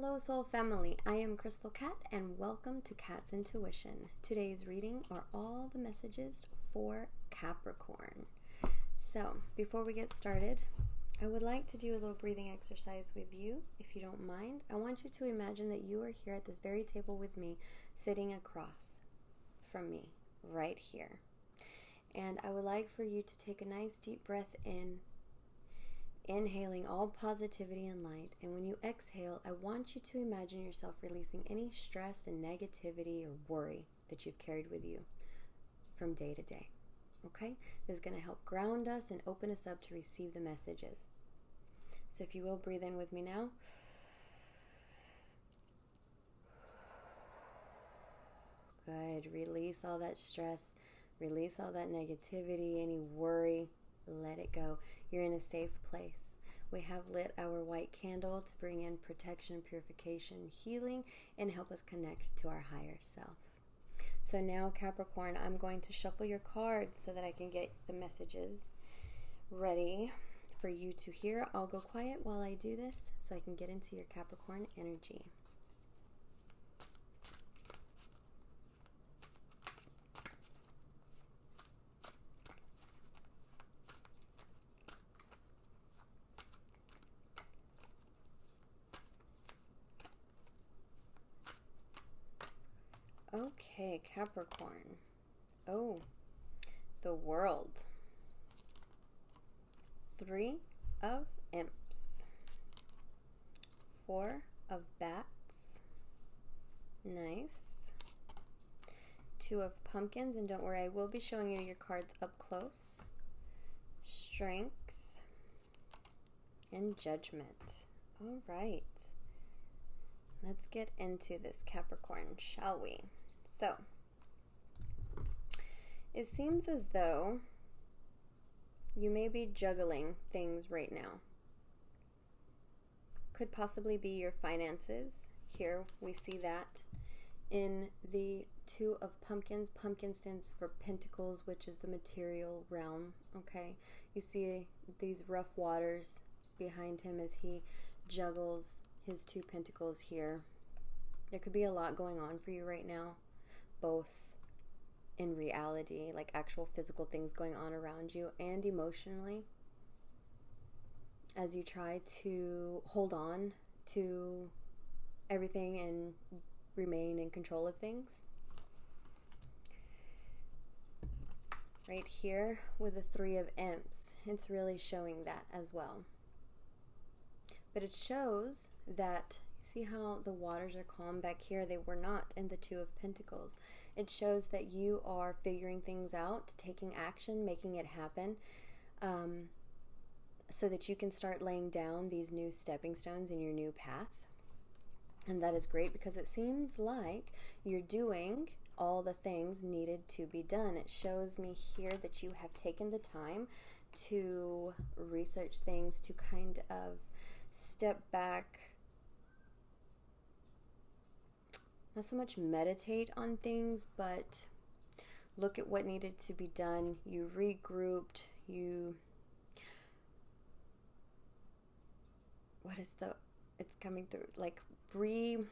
Hello soul family, I am Krystal Kat and welcome to Kat's Intuition. Today's reading are all the messages for Capricorn. So before we get started, I would like to do a little breathing exercise with you, if you don't mind. I want you to imagine that you are here at this very table with me, sitting across from me, right here. And I would like for you to take a nice deep breath in, inhaling all positivity and light. And when you exhale, I want you to imagine yourself releasing any stress and negativity or worry that you've carried with you from day to day. Okay? This is going to help ground us and open us up to receive the messages. So if you will, breathe in with me now. Good. Release all that stress. Release all that negativity, any worry. Let it go. You're in a safe place. We have lit our white candle to bring in protection, purification, healing, and help us connect to our higher self. So now, Capricorn, I'm going to shuffle your cards so that I can get the messages ready for you to hear. I'll go quiet while I do this so I can get into your Capricorn energy. Okay, Capricorn. Oh, the World. 3 of Imps. 4 of Bats. Nice. 2 of Pumpkins, and don't worry, I will be showing you your cards up close. Strength and Judgment. All right. Let's get into this, Capricorn, shall we? So, it seems as though you may be juggling things right now. Could possibly be your finances. Here we see that in the 2 of Pumpkins. Pumpkin stands for Pentacles, which is the material realm, okay? You see these rough waters behind him as he juggles his 2 pentacles here. There could be a lot going on for you right now, both in reality, like actual physical things going on around you, and emotionally, as you try to hold on to everything and remain in control of things. Right here with the 3 of Imps, it's really showing that as well. But it shows that, see how the waters are calm back here? They were not in the 2 of Pentacles. It shows that you are figuring things out, taking action, making it happen, so that you can start laying down these new stepping stones in your new path. And that is great because it seems like you're doing all the things needed to be done. It shows me here that you have taken the time to research things, to kind of step back, not so much meditate on things, but look at what needed to be done. You regrouped, it's coming through, like you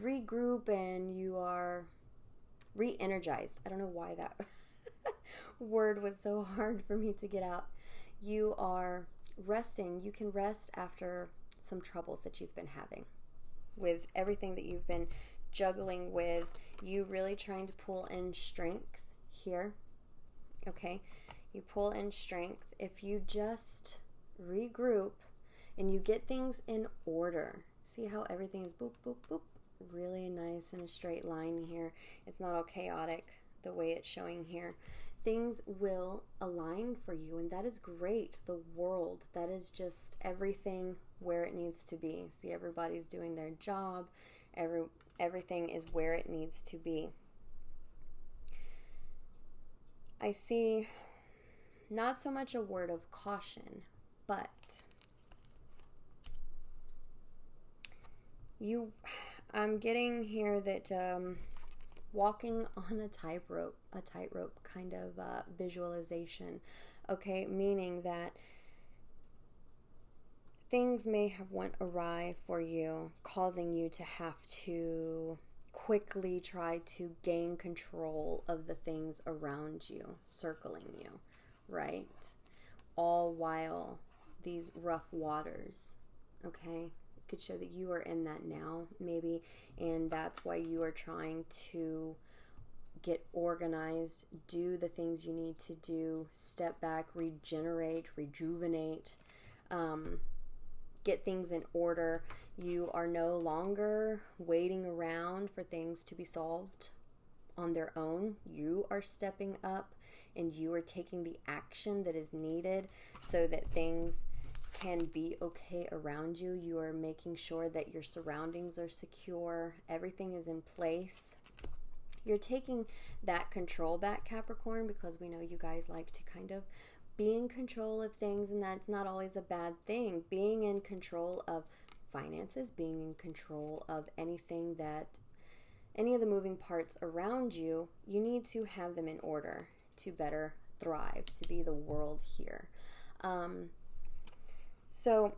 regroup and you are re-energized. I don't know why that word was so hard for me to get out. You are resting. You can rest after some troubles that you've been having with everything that you've been juggling with. You really trying to pull in strength here. Okay, you pull in strength. If you just regroup and you get things in order, see how everything is boop boop boop, really nice in a straight line here. It's not all chaotic the way it's showing here. Things will align for you, and that is great. The World, that is just everything where it needs to be. See, everybody's doing their job. Everything is where it needs to be. I see not so much a word of caution, but I'm getting here that walking on a tightrope kind of visualization, okay, meaning that things may have went awry for you, causing you to have to quickly try to gain control of the things around you, circling you, right? All while these rough waters, okay? It could show that you are in that now, maybe, and that's why you are trying to get organized, do the things you need to do, step back, regenerate, rejuvenate, get things in order. You are no longer waiting around for things to be solved on their own. You are stepping up and you are taking the action that is needed so that things can be okay around you. You are making sure that your surroundings are secure, everything is in place. You're taking that control back, Capricorn, because we know you guys like to kind of be in control of things, and that's not always a bad thing. Being in control of finances, being in control of anything that, any of the moving parts around you, you need to have them in order to better thrive, to be the world here. So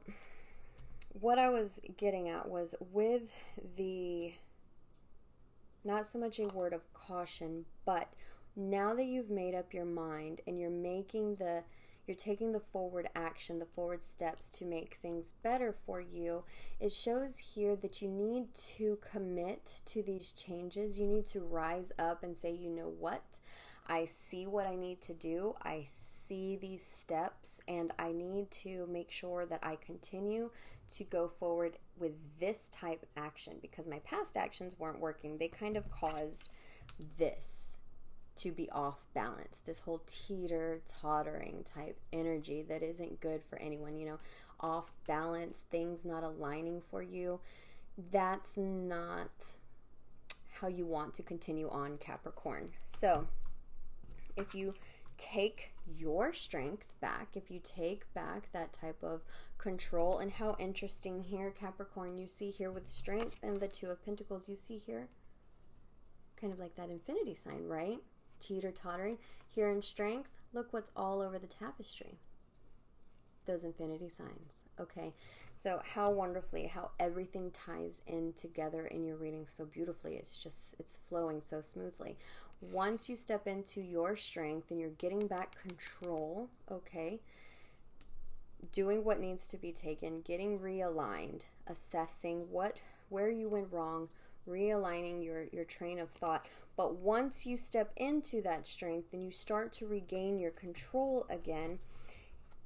what I was getting at was with the, not so much a word of caution, but now that you've made up your mind and you're taking the forward action, the forward steps to make things better for you, it shows here that you need to commit to these changes. You need to rise up and say, you know what? I see what I need to do. I see these steps, and I need to make sure that I continue to go forward with this type of action, because my past actions weren't working. They kind of caused this to be off balance, this whole teeter-tottering type energy that isn't good for anyone, you know, off balance, things not aligning for you. That's not how you want to continue on, Capricorn. So if you take your strength back, if you take back that type of control, and how interesting here, Capricorn, you see here with strength and the Two of Pentacles, you see here kind of like that infinity sign, right? Teeter-tottering. Here in strength, look what's all over the tapestry. Those infinity signs. Okay, so how wonderfully, how everything ties in together in your reading so beautifully. It's flowing so smoothly. Once you step into your strength and you're getting back control, okay, doing what needs to be taken, getting realigned, assessing where you went wrong, realigning your train of thought. But once you step into that strength and you start to regain your control again,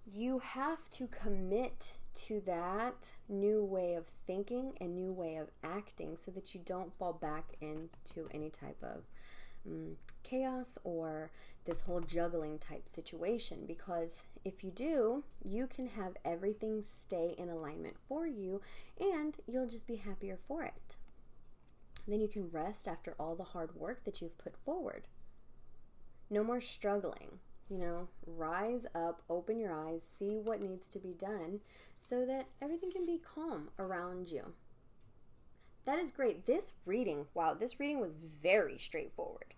you have to commit to that new way of thinking and new way of acting so that you don't fall back into any type of chaos or this whole juggling type situation. Because if you do, you can have everything stay in alignment for you and you'll just be happier for it. Then you can rest after all the hard work that you've put forward. No more struggling, you know, rise up, open your eyes, see what needs to be done so that everything can be calm around you. That is great. This reading, wow, this reading was very straightforward.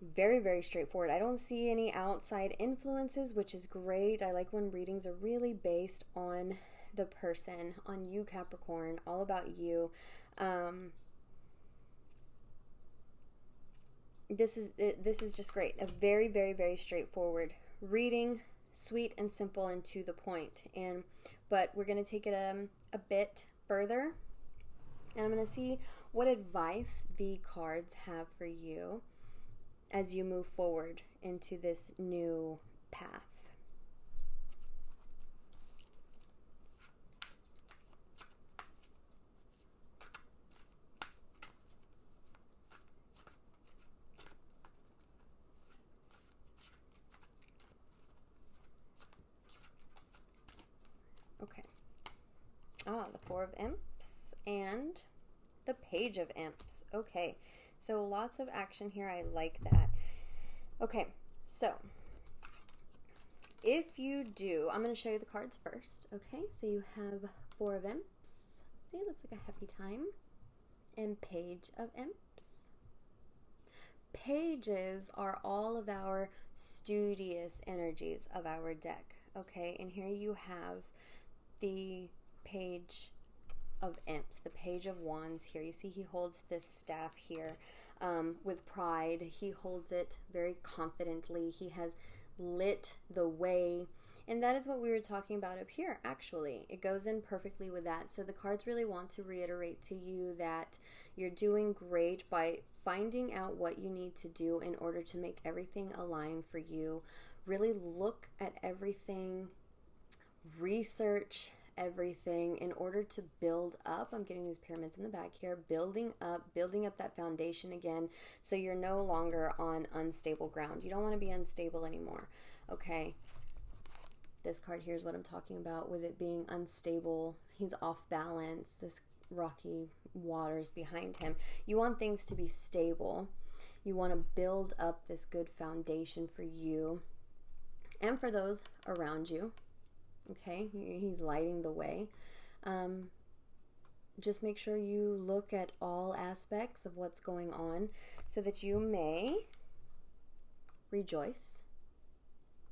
Very, very straightforward. I don't see any outside influences, which is great. I like when readings are really based on the person, on you, Capricorn, all about you. This is just great. A very, very, very straightforward reading, sweet and simple and to the point. But we're going to take it a bit further, and I'm going to see what advice the cards have for you as you move forward into this new path. Okay. The Four of Imps and the Page of Imps. Okay. So lots of action here. I like that. Okay. So if you do, I'm going to show you the cards first. Okay. So you have Four of Imps. See, it looks like a happy time. And Page of Imps. Pages are all of our studious energies of our deck. Okay, and here you have the Page of Imps, the Page of Wands here. You see he holds this staff here with pride. He holds it very confidently. He has lit the way. And that is what we were talking about up here, actually. It goes in perfectly with that. So the cards really want to reiterate to you that you're doing great by finding out what you need to do in order to make everything align for you. Really look at everything, research everything in order to build up. I'm getting these pyramids in the back here, building up that foundation again, so you're no longer on unstable ground. You don't want to be unstable anymore. Okay, this card here is what I'm talking about with it being unstable. He's off balance. This rocky waters behind him. You want things to be stable. You want to build up this good foundation for you and for those around you. Okay, he's lighting the way. Just make sure you look at all aspects of what's going on so that you may rejoice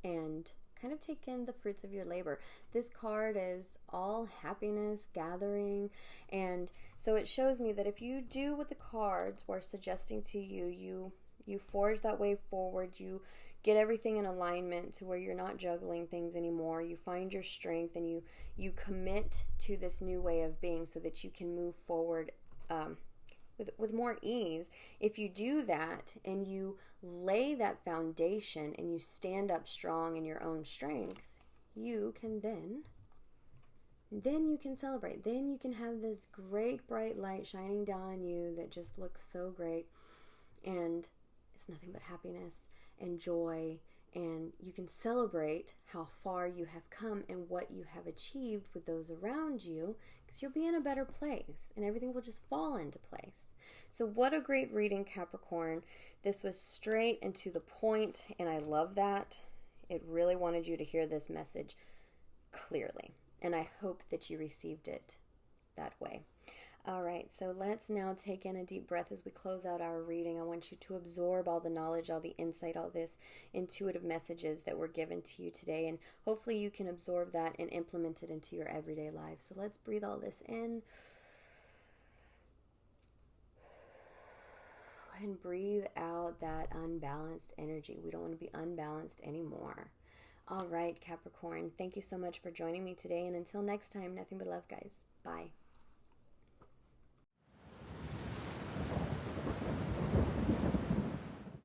and kind of take in the fruits of your labor. This card is all happiness gathering, and so it shows me that if you do what the cards were suggesting to you, you forge that way forward, you get everything in alignment to where you're not juggling things anymore. You find your strength and you commit to this new way of being so that you can move forward with more ease. If you do that and you lay that foundation and you stand up strong in your own strength, you can then you can celebrate. Then you can have this great bright light shining down on you that just looks so great, and it's nothing but happiness and joy, and you can celebrate how far you have come and what you have achieved with those around you, because you'll be in a better place and everything will just fall into place. So what a great reading, Capricorn. This was straight and to the point, and I love that. It really wanted you to hear this message clearly, and I hope that you received it that way. All right, so let's now take in a deep breath as we close out our reading. I want you to absorb all the knowledge, all the insight, all this intuitive messages that were given to you today, and hopefully you can absorb that and implement it into your everyday life. So let's breathe all this in and breathe out that unbalanced energy. We don't want to be unbalanced anymore. All right, Capricorn, thank you so much for joining me today, and until next time, nothing but love, guys. Bye.